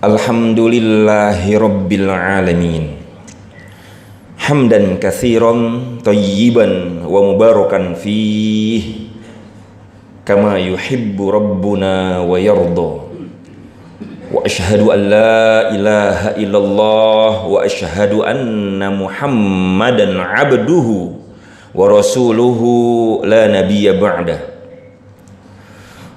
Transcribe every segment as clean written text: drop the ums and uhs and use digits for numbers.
Alhamdulillahi Rabbil Alamin. Hamdan katsiran thayyiban wa mubarakan fih kama yuhibbu Rabbuna wa yarda. Wa ashhadu an la ilaha illallah wa ashhadu anna Muhammadan abduhu wa rasuluhu la nabiyya ba'dah.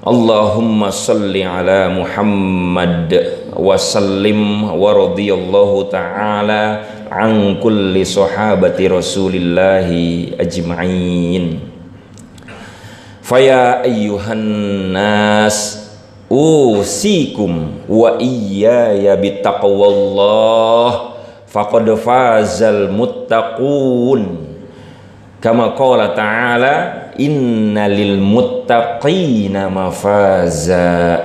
Allahumma salli ala Muhammad wa sallim wa radiyallahu ta'ala an kulli sahabati rasulillahi ajma'in. Faya ayyuhan nas usikum wa iyaya bittaqwallah faqad fazal muttaqun. Kama qala ta'ala inna lil muttaqina mafaza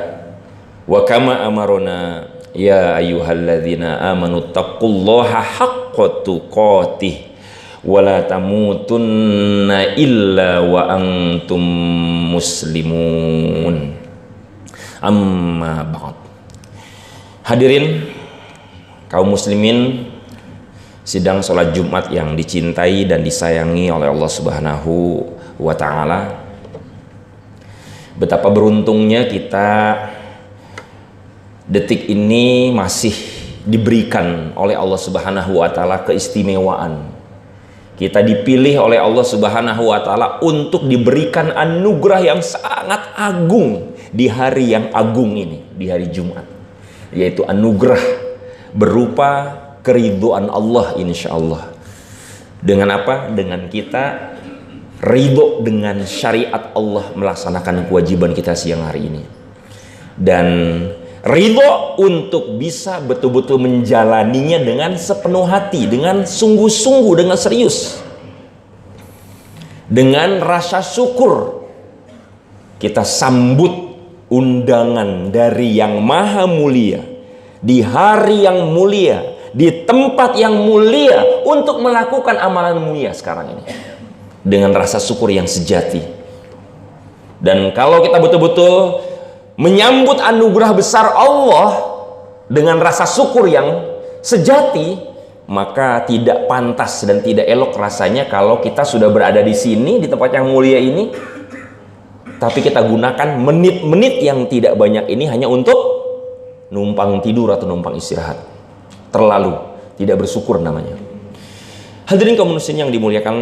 wa kama amarona ya ayyuhalladzina amanu taqullaha haqqa tuqatih wa la tamutunna illa wa antum muslimun. Amma ba'd. Hadirin kaum muslimin sidang sholat Jumat yang dicintai dan disayangi oleh Allah Subhanahu wa ta'ala. Betapa beruntungnya kita detik ini masih diberikan oleh Allah Subhanahu wa ta'ala keistimewaan. Kita dipilih oleh Allah Subhanahu wa ta'ala untuk diberikan anugerah yang sangat agung di hari yang agung ini, di hari Jumat, yaitu anugerah berupa keridhaan Allah, insya Allah. Dengan apa? Dengan kita ridho dengan syariat Allah, melaksanakan kewajiban kita siang hari ini, dan ridho untuk bisa betul-betul menjalaninya dengan sepenuh hati, dengan sungguh-sungguh, dengan serius, dengan rasa syukur. Kita sambut undangan dari Yang Maha Mulia di hari yang mulia, di tempat yang mulia, untuk melakukan amalan mulia sekarang ini dengan rasa syukur yang sejati. Dan kalau kita betul-betul menyambut anugerah besar Allah dengan rasa syukur yang sejati, maka tidak pantas dan tidak elok rasanya kalau kita sudah berada di sini, di tempat yang mulia ini, tapi kita gunakan menit-menit yang tidak banyak ini hanya untuk numpang tidur atau numpang istirahat. Terlalu tidak bersyukur namanya. Hadirin kaum muslimin yang dimuliakan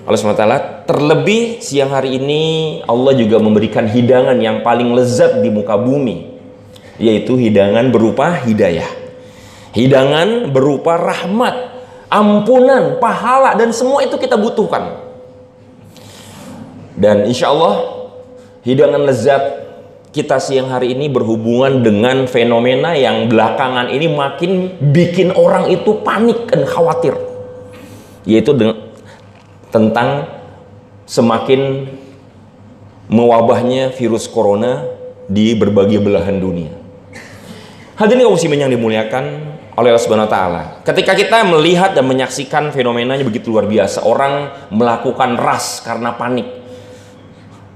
Allah SWT, terlebih siang hari ini Allah juga memberikan hidangan yang paling lezat di muka bumi, yaitu hidangan berupa hidayah, hidangan berupa rahmat, ampunan, pahala, dan semua itu kita butuhkan. Dan insya Allah hidangan lezat kita siang hari ini berhubungan dengan fenomena yang belakangan ini makin bikin orang itu panik dan khawatir, yaitu tentang semakin mewabahnya virus corona di berbagai belahan dunia. Hadirin kaum muslimin yang dimuliakan oleh Allah Subhanahu wa ta'ala, ketika kita melihat dan menyaksikan fenomenanya begitu luar biasa, orang melakukan ras karena panik,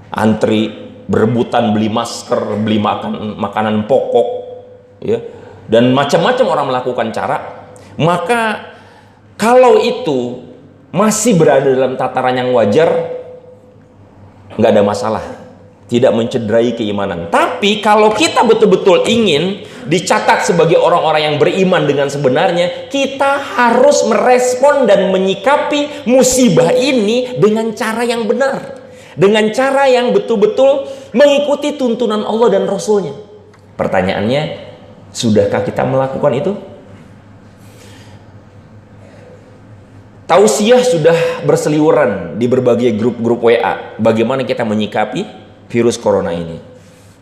antri, berebutan beli masker, beli makanan pokok, ya, dan macam-macam orang melakukan cara. Maka kalau itu masih berada dalam tataran yang wajar, nggak ada masalah, tidak mencederai keimanan. Tapi kalau kita betul-betul ingin dicatat sebagai orang-orang yang beriman dengan sebenarnya, kita harus merespon dan menyikapi musibah ini dengan cara yang benar, dengan cara yang betul-betul mengikuti tuntunan Allah dan Rasulnya. Pertanyaannya, sudahkah kita melakukan itu? Tausiah sudah berseliweran di berbagai grup-grup WA bagaimana kita menyikapi virus corona ini.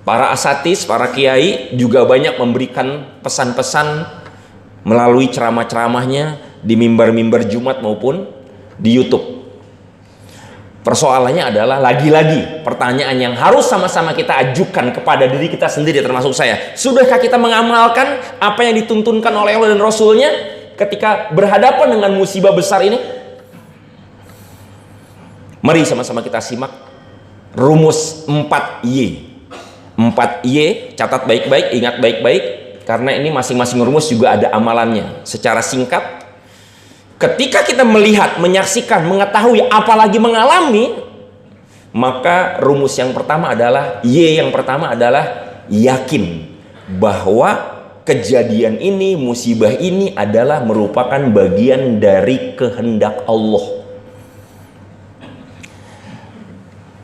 Para asatis, para kiai juga banyak memberikan pesan-pesan melalui ceramah-ceramahnya di mimbar-mimbar Jumat maupun di YouTube. Persoalannya adalah lagi-lagi pertanyaan yang harus sama-sama kita ajukan kepada diri kita sendiri, termasuk saya. Sudahkah kita mengamalkan apa yang dituntunkan oleh Allah dan Rasulnya ketika berhadapan dengan musibah besar ini? Mari sama-sama kita simak rumus 4Y. 4Y, catat baik-baik, ingat baik-baik. karena ini masing-masing rumus juga ada amalannya. Secara singkat, ketika kita melihat, menyaksikan, mengetahui, apalagi mengalami, maka rumus yang pertama adalah yang pertama adalah yakin bahwa kejadian ini, musibah ini adalah merupakan bagian dari kehendak Allah.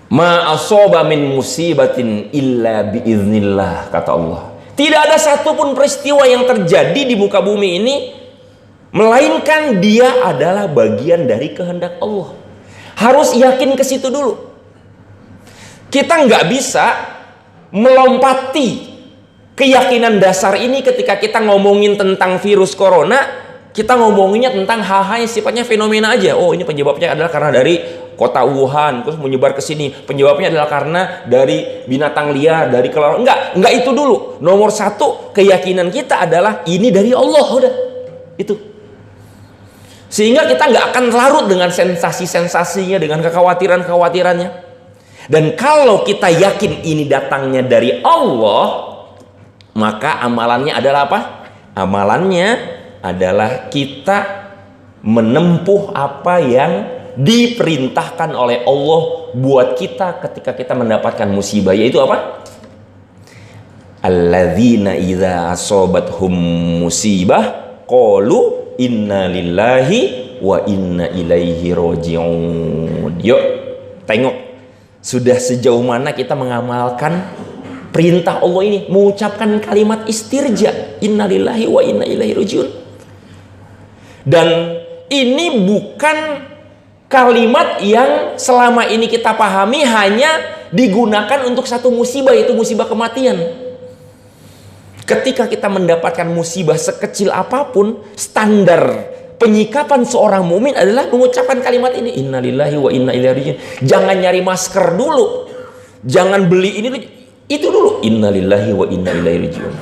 Ma asaba min musibatin illa biiznillah, kata Allah. Tidak ada satupun peristiwa yang terjadi di muka bumi ini melainkan dia adalah bagian dari kehendak Allah. Harus yakin ke situ dulu. Kita nggak bisa melompati keyakinan dasar ini ketika kita ngomongin tentang virus corona. Kita ngomonginnya tentang hal-hal yang sifatnya fenomena aja. Oh, ini penyebabnya adalah karena dari kota Wuhan terus menyebar ke sini. Penyebabnya adalah karena dari binatang liar, dari kelelawar. Enggak itu dulu. Nomor satu, keyakinan kita adalah ini dari Allah, udah. Itu. Sehingga kita nggak akan larut dengan sensasi-sensasinya, dengan kekhawatiran-kekhawatirannya. Dan kalau kita yakin ini datangnya dari Allah, maka amalannya adalah apa? Amalannya adalah kita menempuh apa yang diperintahkan oleh Allah buat kita ketika kita mendapatkan musibah, yaitu apa? Alladzina idza asobathum musibah qalu inna lillahi wa inna ilaihi raji'un. Yuk, tengok sudah sejauh mana kita mengamalkan perintah Allah ini, mengucapkan kalimat istirja, inna lillahi wa inna ilaihi raji'un. Dan ini bukan kalimat yang selama ini kita pahami hanya digunakan untuk satu musibah, yaitu musibah kematian. Ketika kita mendapatkan musibah sekecil apapun, standar penyikapan seorang mukmin adalah mengucapkan kalimat ini, innalillahi wa inna ilaihi raji'un. Jangan nyari masker dulu, jangan beli ini, itu dulu, innalillahi wa inna ilaihi raji'un.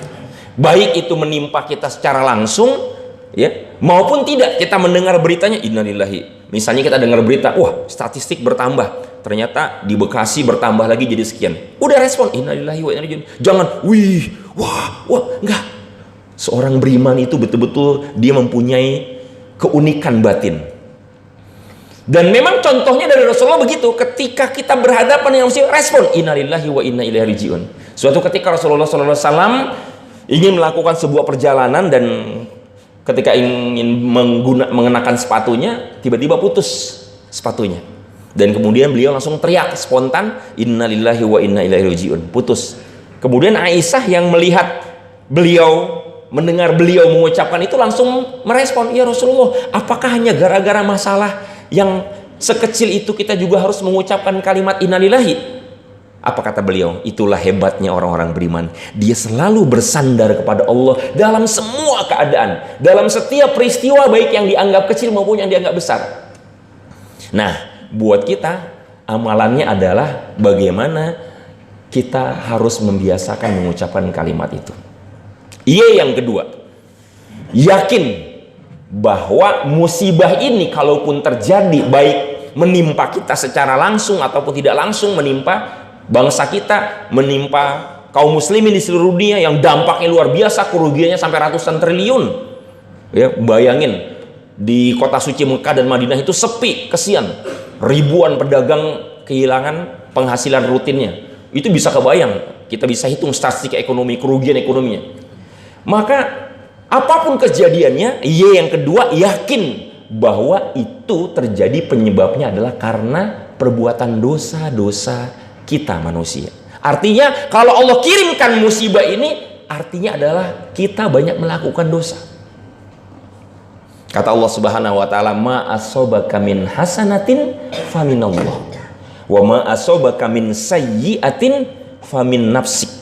Baik itu menimpa kita secara langsung, ya, maupun tidak, kita mendengar beritanya, innalillahi. Misalnya kita dengar berita, wah, statistik bertambah, ternyata di Bekasi bertambah lagi jadi sekian. Udah respon, innalillahi wa inna ilaihi raji'un. Jangan, wih, wah, enggak. Seorang beriman itu betul-betul dia mempunyai keunikan batin. Dan memang contohnya dari Rasulullah begitu. Ketika kita berhadapan dengan musibah, respon, innalillahi wa inna ilaihi raji'un. Suatu ketika Rasulullah SAW ingin melakukan sebuah perjalanan dan ketika ingin mengenakan sepatunya, tiba-tiba putus sepatunya. Dan kemudian beliau langsung teriak spontan, innalillahi wa inna ilaihi raji'un. Putus. Kemudian Aisyah yang melihat beliau, mendengar beliau mengucapkan itu, langsung merespon, ya Rasulullah, apakah hanya gara-gara masalah yang sekecil itu kita juga harus mengucapkan kalimat innalillahi? Apa kata beliau? Itulah hebatnya orang-orang beriman. Dia selalu bersandar kepada Allah dalam semua keadaan, dalam setiap peristiwa, baik yang dianggap kecil maupun yang dianggap besar. Nah, buat kita amalannya adalah bagaimana kita harus membiasakan mengucapkan kalimat itu. Yang kedua, yakin bahwa musibah ini kalaupun terjadi, baik menimpa kita secara langsung ataupun tidak langsung, menimpa bangsa kita, menimpa kaum muslimin di seluruh dunia yang dampaknya luar biasa, kerugiannya sampai ratusan triliun. Ya, bayangin di kota suci Mekah dan Madinah itu sepi, kesian. Ribuan pedagang kehilangan penghasilan rutinnya. Itu bisa kebayang, kita bisa hitung statistik ekonomi, kerugian ekonominya. Maka apapun kejadiannya, yang kedua, yakin bahwa itu terjadi penyebabnya adalah karena perbuatan dosa-dosa kita manusia. Artinya kalau Allah kirimkan musibah ini, artinya adalah kita banyak melakukan dosa. Kata Allah Subhanahu wa taala, ma asobaka min hasanatin faminallah wa ma asobaka min sayyi'atin famin nafsik.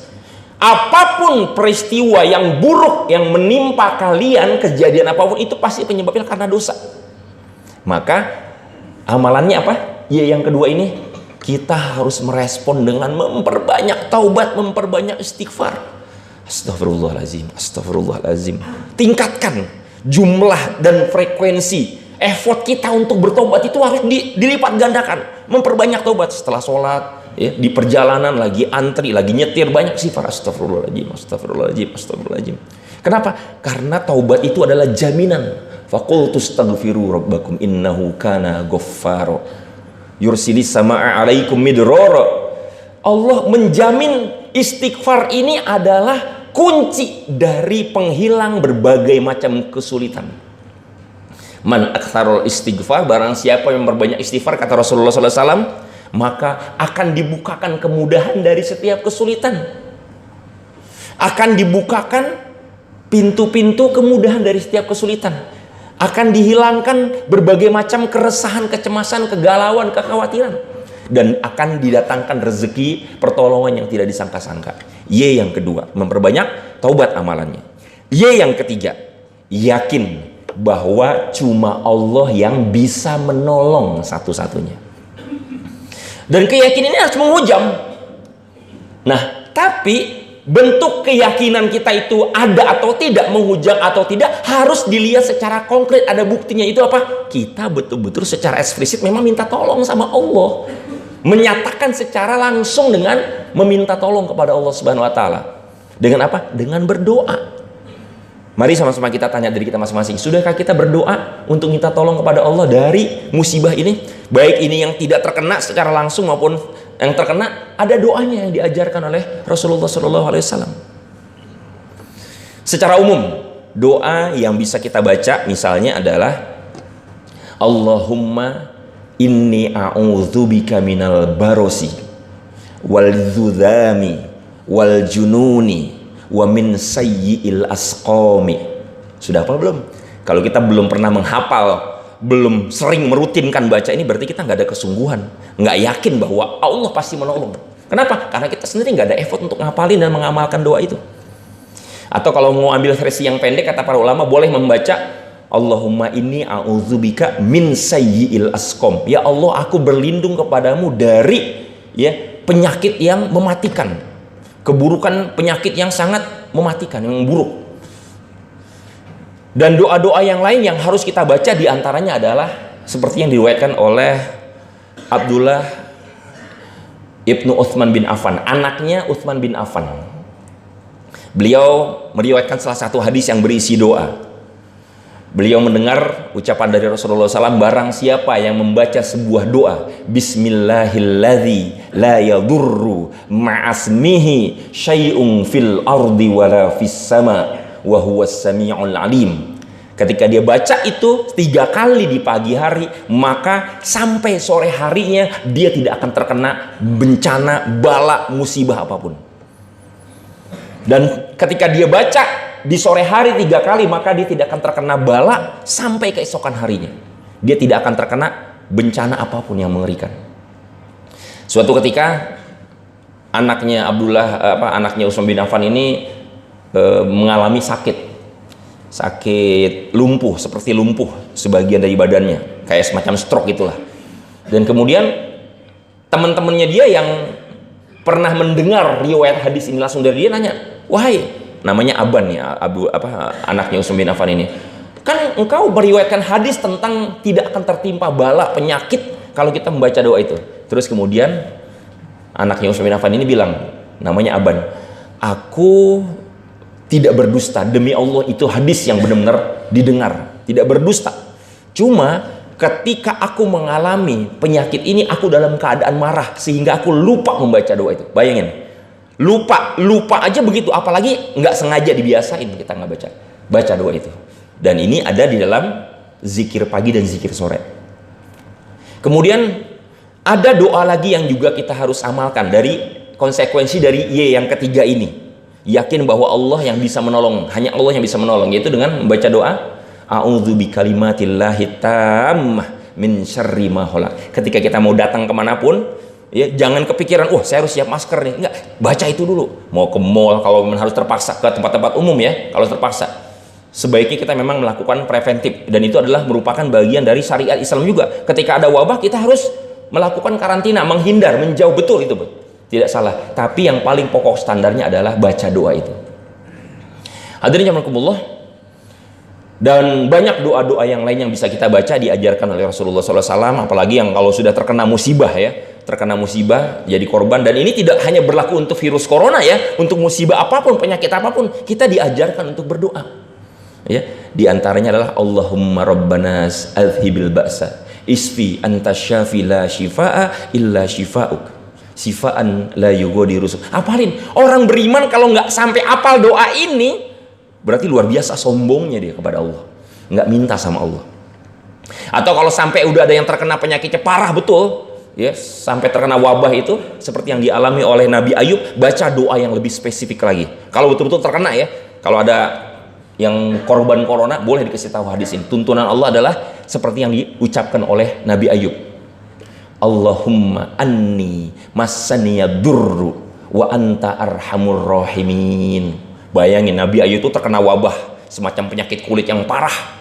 Apapun peristiwa yang buruk yang menimpa kalian, kejadian apapun, itu pasti penyebabnya karena dosa. Maka amalannya apa? Yang kedua ini, kita harus merespon dengan memperbanyak taubat, memperbanyak istighfar. Astagfirullahaladzim, astagfirullahaladzim. Tingkatkan jumlah dan frekuensi effort kita untuk bertobat, itu harus dilipat gandakan. Memperbanyak taubat setelah sholat, ya, di perjalanan, lagi antri, lagi nyetir, banyak sifat astagfirullahaladzim, astagfirullahaladzim, astagfirullahaladzim. Kenapa? Karena taubat itu adalah jaminan. Faqultu astaghfiru rabbakum innahu kana ghaffara yursilis samaa'a 'alaikum midrara. Allah menjamin istighfar ini adalah kunci dari penghilang berbagai macam kesulitan. Man aktsarul istighfar, barang siapa yang berbanyak istighfar, kata Rasulullah SAW, maka akan dibukakan kemudahan dari setiap kesulitan. Akan dibukakan pintu-pintu kemudahan dari setiap kesulitan. Akan dihilangkan berbagai macam keresahan, kecemasan, kegalauan, kekhawatiran. Dan akan didatangkan rezeki pertolongan yang tidak disangka-sangka. Y yang kedua, memperbanyak taubat amalannya. Y yang ketiga, yakin bahwa cuma Allah yang bisa menolong satu-satunya. Dan keyakinan ini harus menghujam. Nah, tapi bentuk keyakinan kita itu ada atau tidak, menghujam atau tidak, harus dilihat secara konkret. Ada buktinya. Itu apa? Kita betul-betul secara eksplisit memang minta tolong sama Allah, menyatakan secara langsung dengan meminta tolong kepada Allah Subhanahu wa taala. Dengan apa? Dengan berdoa. Mari sama-sama kita tanya diri kita masing-masing, sudahkah kita berdoa untuk minta tolong kepada Allah dari musibah ini? Baik ini yang tidak terkena secara langsung maupun yang terkena, ada doanya yang diajarkan oleh Rasulullah SAW. Secara umum, doa yang bisa kita baca misalnya adalah Allahumma inni a'udzubika minal barosi wal dzudami wal jununi wa min sayyi'il asqami. Sudah apa belum? Kalau kita belum pernah menghafal, belum sering merutinkan baca ini, berarti kita nggak ada kesungguhan, nggak yakin bahwa Allah pasti menolong. Kenapa? Karena kita sendiri nggak ada effort untuk ngapalin dan mengamalkan doa itu. Atau kalau mau ambil versi yang pendek, kata para ulama, boleh membaca Allahumma inni a'udzubika min sayyi'il asqam. Ya Allah, aku berlindung kepadamu dari penyakit yang mematikan, keburukan penyakit yang sangat mematikan, yang buruk. Dan doa-doa yang lain yang harus kita baca diantaranya adalah seperti yang diriwayatkan oleh Abdullah ibnu Utsman bin Affan, anaknya Utsman bin Affan. Beliau meriwayatkan salah satu hadis yang berisi doa. Beliau mendengar ucapan dari Rasulullah SAW, barang siapa yang membaca sebuah doa, Bismillahilladzi la yadurru ma'asmihi syai'un fil ardi wala fis sama wa huwas sami'ul alim. Ketika dia baca itu 3 kali di pagi hari, maka sampai sore harinya dia tidak akan terkena bencana, bala, musibah apapun. Dan ketika dia baca di sore hari 3 kali, maka dia tidak akan terkena bala sampai keesokan harinya. Dia tidak akan terkena bencana apapun yang mengerikan. Suatu ketika anaknya anaknya Utsman bin Affan ini mengalami sakit lumpuh, seperti lumpuh sebagian dari badannya, kayak semacam stroke itulah. Dan kemudian teman-temannya dia yang pernah mendengar riwayat hadis ini langsung dari dia nanya, wahai, namanya Aban ya, anaknya Utsman bin Affan ini, kan engkau meriwayatkan hadis tentang tidak akan tertimpa bala penyakit kalau kita membaca doa itu. Terus kemudian anaknya Utsman bin Affan ini bilang, namanya Aban, aku tidak berdusta, demi Allah itu hadis yang benar-benar didengar, tidak berdusta. Cuma ketika aku mengalami penyakit ini, aku dalam keadaan marah sehingga aku lupa membaca doa itu. Bayangin, lupa aja begitu, apalagi nggak sengaja dibiasain kita nggak baca doa itu. Dan ini ada di dalam zikir pagi dan zikir sore. Kemudian ada doa lagi yang juga kita harus amalkan dari konsekuensi dari Y yang ketiga ini. Yakin bahwa Allah yang bisa menolong, hanya Allah yang bisa menolong, yaitu dengan membaca doa a'udzu bikalimatillahi tammah min syarri ma khalaq. Ketika kita mau datang kemanapun, ya jangan kepikiran, saya harus siap masker nih. Enggak, baca itu dulu. Mau ke mall kalau memang harus terpaksa, ke tempat-tempat umum ya, kalau terpaksa. Sebaiknya kita memang melakukan preventif, dan itu adalah merupakan bagian dari syariat Islam juga. Ketika ada wabah, kita harus melakukan karantina, menghindar, menjauh, betul itu, tidak salah. Tapi yang paling pokok standarnya adalah baca doa itu. Hadirin jazakumullah. Dan banyak doa-doa yang lain yang bisa kita baca diajarkan oleh Rasulullah SAW. Apalagi yang kalau sudah terkena musibah ya, terkena musibah, jadi korban. Dan ini tidak hanya berlaku untuk virus corona ya, untuk musibah apapun, penyakit apapun, kita diajarkan untuk berdoa. Ya, di antaranya adalah Allahumma rabbanas adhibil ba'sa isfi anta syafi la shifaa illa shifa'uk sifaan la yughadiru. Apalin, orang beriman kalau nggak sampai apal doa ini berarti luar biasa sombongnya dia kepada Allah, nggak minta sama Allah. Atau kalau sampai udah ada yang terkena penyakitnya parah betul ya, sampai terkena wabah itu seperti yang dialami oleh Nabi Ayub, baca doa yang lebih spesifik lagi. Kalau betul-betul terkena ya, kalau ada yang korban corona boleh dikasih tahu hadis ini. Tuntunan Allah adalah seperti yang diucapkan oleh Nabi Ayub. Allahumma anni massaniya durru wa anta arhamur rahimin. Bayangin Nabi Ayub itu terkena wabah, semacam penyakit kulit yang parah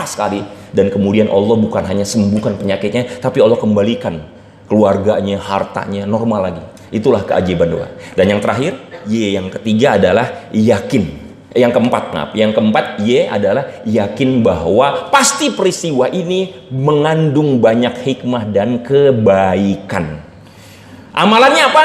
sekali, dan kemudian Allah bukan hanya sembuhkan penyakitnya, tapi Allah kembalikan keluarganya, hartanya normal lagi. Itulah keajaiban doa. Dan yang terakhir, yang ketiga adalah yakin. Yang keempat adalah yakin bahwa pasti peristiwa ini mengandung banyak hikmah dan kebaikan. Amalannya apa?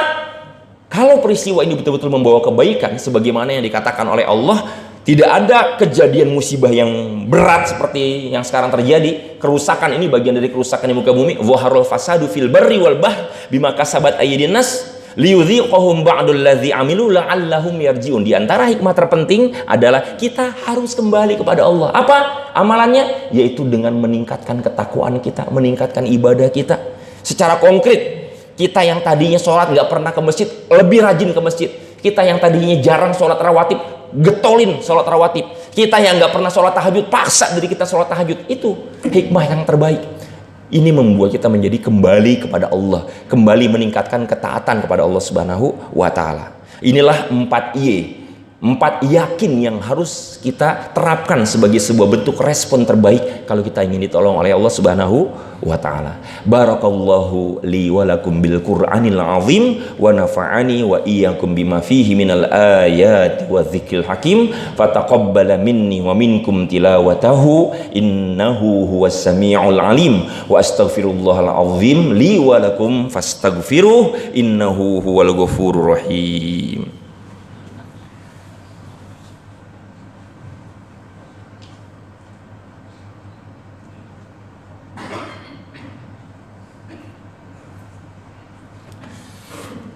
Kalau peristiwa ini betul-betul membawa kebaikan, sebagaimana yang dikatakan oleh Allah, tidak ada kejadian musibah yang berat seperti yang sekarang terjadi. Kerusakan ini bagian dari kerusakan di muka bumi. Zaharul fasadu fil barri wal bahr bima kasabat aydin nas liyudhiqahum ba'dul ladzi amilu la'allahum yarji'un. Di antara hikmah terpenting adalah kita harus kembali kepada Allah. Apa amalannya? Yaitu dengan meningkatkan ketakwaan kita, meningkatkan ibadah kita. Secara konkret, kita yang tadinya sholat nggak pernah ke masjid, lebih rajin ke masjid. Kita yang tadinya jarang sholat rawatib, getolin sholat rawatib. Kita yang nggak pernah sholat tahajud, paksa diri kita sholat tahajud. Itu hikmah yang terbaik. Ini membuat kita menjadi kembali kepada Allah, kembali meningkatkan ketaatan kepada Allah Subhanahu wa Ta'ala. Inilah 4 yakin yang harus kita terapkan sebagai sebuah bentuk respon terbaik kalau kita ingin ditolong oleh Allah Subhanahu wa Ta'ala. Barakallahu li wa lakum bil Qur'anil azim wa nafa'ani wa iyyakum bima fihi minal ayati wa dzikril hakim fataqabbala minni wa minkum tilawatahu innahu huwas samiul alim wa astaghfirullahal azim li wa lakum fastaghfiruh innahu huwal ghafurur rahim.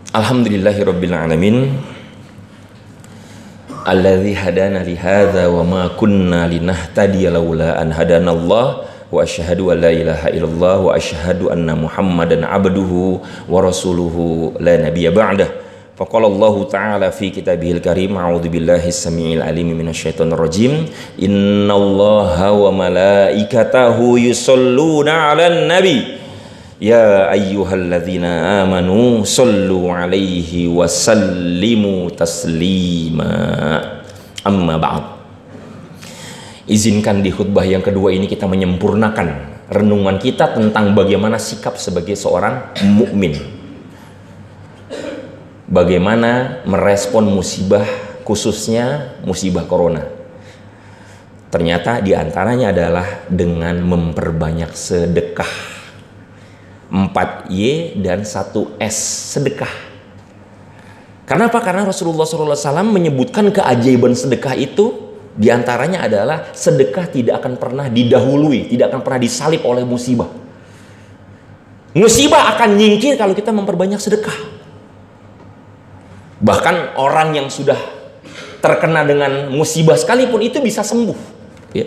Alhamdulillahirabbil alamin alladzi hadana li hadza wa ma kunna linahtadiya laula an hadanallah wa asyhadu an la ilaha illallah wa asyhadu anna muhammadan abduhu wa rasuluhu la nabiyya ba'dah. Faqala Allah ta'ala fi kitabihil karim a'udzu billahi samiil alim minasyaitonir rajim innallaha wa malaikatahu yusholluna 'alan nabi ya ayyuhalladzina amanu sallu alaihi wa sallimu taslima. Amma ba'd. Izinkan di khutbah yang kedua ini kita menyempurnakan renungan kita tentang bagaimana sikap sebagai seorang mukmin. Bagaimana merespon musibah, khususnya musibah corona. Ternyata diantaranya adalah dengan memperbanyak sedekah. 4Y dan 1S, sedekah. Kenapa? Karena Rasulullah SAW menyebutkan keajaiban sedekah itu, diantaranya adalah sedekah tidak akan pernah didahului, tidak akan pernah disalib oleh musibah. Musibah akan nyingkir kalau kita memperbanyak sedekah. Bahkan orang yang sudah terkena dengan musibah sekalipun itu bisa sembuh. Ya.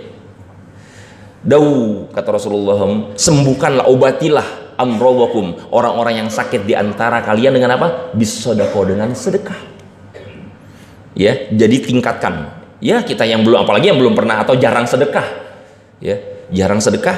Kata Rasulullah, sembuhkanlah, obatilah amrowakum, orang-orang yang sakit di antara kalian dengan apa? Bisodako, dengan sedekah. Ya, jadi tingkatkan. Ya, kita yang belum, apalagi yang belum pernah atau jarang sedekah. Ya, jarang sedekah,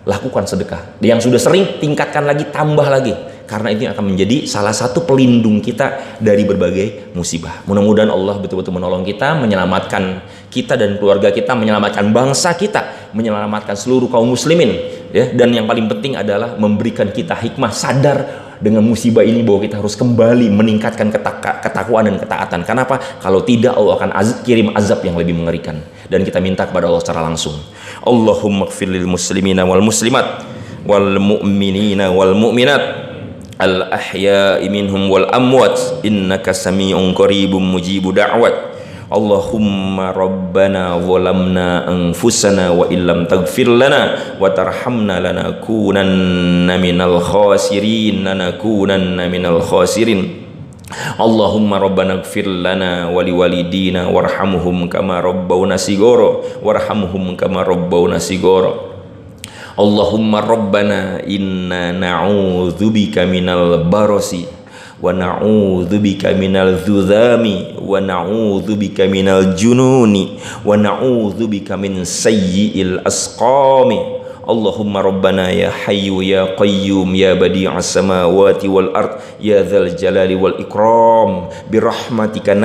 lakukan sedekah. Yang sudah sering, tingkatkan lagi, tambah lagi. Karena itu akan menjadi salah satu pelindung kita dari berbagai musibah. Mudah-mudahan Allah betul-betul menolong kita, menyelamatkan kita dan keluarga kita, menyelamatkan bangsa kita, menyelamatkan seluruh kaum muslimin. Ya, dan yang paling penting adalah memberikan kita hikmah, sadar dengan musibah ini bahwa kita harus kembali meningkatkan ketakwaan dan ketaatan. Kenapa? Kalau tidak, Allah akan kirim azab yang lebih mengerikan. Dan kita minta kepada Allah secara langsung. Allahumma ighfir lil muslimina wal muslimat wal mu'minina wal mu'minat al-ahya'i minhum wal amwat innaka sami'un qaribun mujibu da'wat. Allahumma rabbana zalamna anfusana wa illam taghfir lana wa tarhamna lanakunanna minal khasirin Allahumma rabbana ighfir lana wa liwalidina warhamhum kama rabbawna sigara Allahumma rabbana inna na'udzubika minal barasi wa na'udzubika minal dzudami wa na'udzubika minal jununi wa na'udzubika min sayyi'il asqami Allahumma rabbana ya hayyu ya qayyum ya badi'as samawati wal ard ya dzal jalali wal ikram birahmatika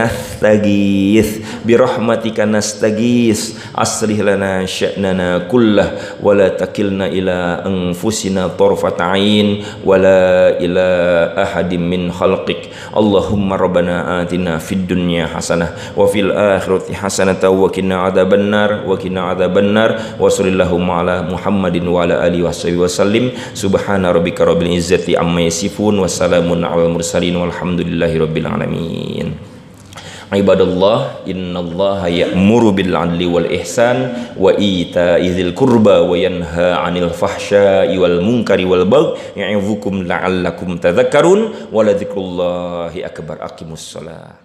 nastaghits aslih lana sya'nana kullah wa la takilna ila anfusina tarfata ain wa la ila ahadin min khalqik Allahumma rabbana atina fid dunya hasanah wa fil akhirati hasanah wa qina adzabannar wa sallallahu ala Muhammadin wa ala alihi wasallim subhana rabbika rabbil izzati amma yasifun wa salamun alal mursalin walhamdulillahi rabbil alamin. Ibadallah, innallaha ya'muru bil 'adli wal ihsan wa ita'i dzil qurba wa yanha 'anil fahsya'i wal munkari wal baghi ya'izukum la'allakum tadhakkarun wa la dzikrullahi akbar. Aqimussalah.